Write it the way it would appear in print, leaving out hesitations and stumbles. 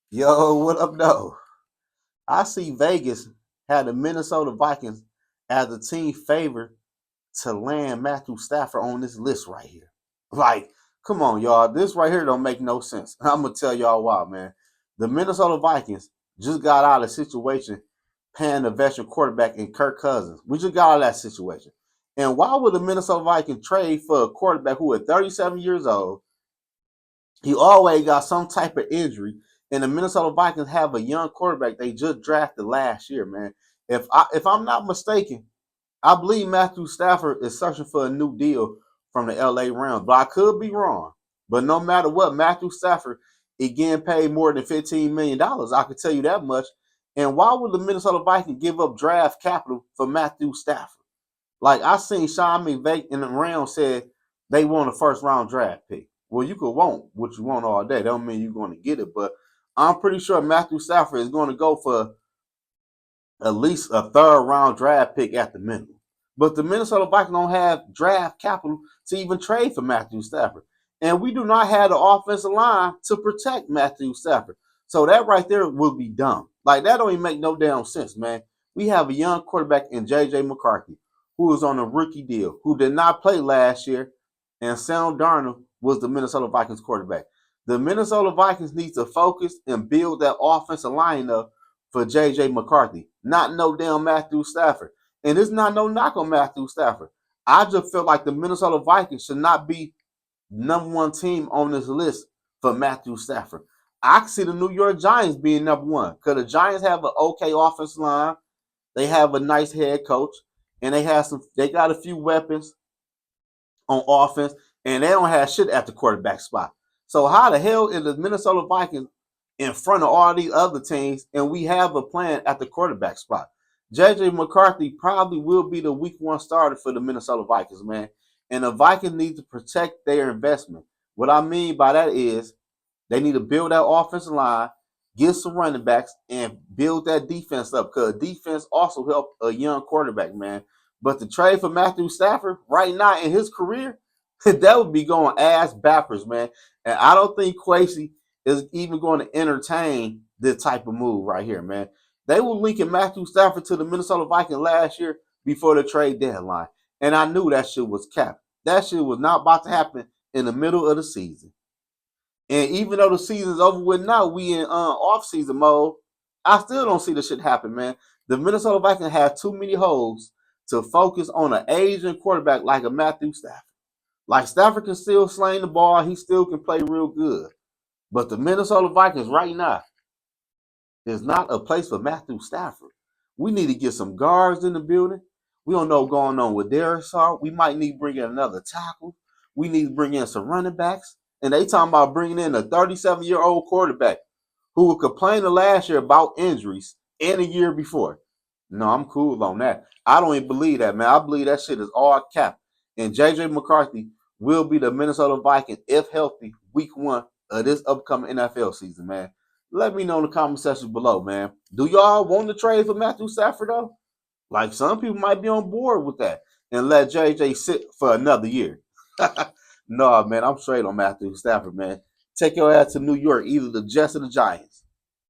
Yo, what up, though? I see Vegas had the Minnesota Vikings as a team favorite to land Matthew Stafford on this list right here. Like, come on, y'all. This right here don't make no sense. I'm gonna tell y'all why, man. The Minnesota Vikings just got out of a situation paying the veteran quarterback in Kirk Cousins. We just got out of that situation. And why would the Minnesota Vikings trade for a quarterback who is 37 years old? He always got some type of injury. And the Minnesota Vikings have a young quarterback they just drafted last year, man. If I'm not mistaken, I believe Matthew Stafford is searching for a new deal from the LA Rams, but I could be wrong. But no matter what, Matthew Stafford is getting paid more than $15 million. I can tell you that much. And why would the Minnesota Vikings give up draft capital for Matthew Stafford? Like I seen Sean McVay in the round said they want a first round draft pick. Well, you could want what you want all day. That don't mean you're going to get it, but I'm pretty sure Matthew Stafford is going to go for at least a third round draft pick at the minimum. But the Minnesota Vikings don't have draft capital to even trade for Matthew Stafford. And we do not have the offensive line to protect Matthew Stafford. So that right there would be dumb. Like that don't even make no damn sense, man. We have a young quarterback in JJ McCarthy who is on a rookie deal, who did not play last year, and Sam Darnold was the Minnesota Vikings quarterback. The Minnesota Vikings need to focus and build that offensive line up for JJ McCarthy, not no damn Matthew Stafford. And it's not no knock on Matthew Stafford. I just feel like the Minnesota Vikings should not be number one team on this list for Matthew Stafford. I can see the New York Giants being number one because the Giants have an okay offensive line. They have a nice head coach, and they got a few weapons on offense, and they don't have shit at the quarterback spot. So how the hell is the Minnesota Vikings in front of all these other teams, and we have a plan at the quarterback spot? JJ McCarthy probably will be the week one starter for the Minnesota Vikings, man. And the Vikings need to protect their investment. What I mean by that is they need to build that offensive line, get some running backs, and build that defense up because defense also help a young quarterback, man. But the trade for Matthew Stafford right now in his career, that would be going ass backwards, man. And I don't think Quasey is even going to entertain this type of move right here, man. They were linking Matthew Stafford to the Minnesota Vikings last year before the trade deadline. And I knew that shit was capped. That shit was not about to happen in the middle of the season. And even though the season's over with now, we in off-season mode, I still don't see the shit happen, man. The Minnesota Vikings have too many holes to focus on an Asian quarterback like a Matthew Stafford. Like Stafford can still sling the ball, he still can play real good. But the Minnesota Vikings right now is not a place for Matthew Stafford. We need to get some guards in the building. We don't know what's going on with Darius Hart. We might need to bring in another tackle. We need to bring in some running backs. And they talking about bringing in a 37-year-old quarterback who was complaining last year about injuries and a year before. No, I'm cool on that. I don't even believe that, man. I believe that shit is all cap. And JJ McCarthy will be the Minnesota Viking, if healthy, week one of this upcoming NFL season, man. Let me know in the comment section below, man. Do y'all want to trade for Matthew Stafford, though? Like, some people might be on board with that and let JJ sit for another year. No, man, I'm straight on Matthew Stafford, man. Take your ass to New York, either the Jets or the Giants.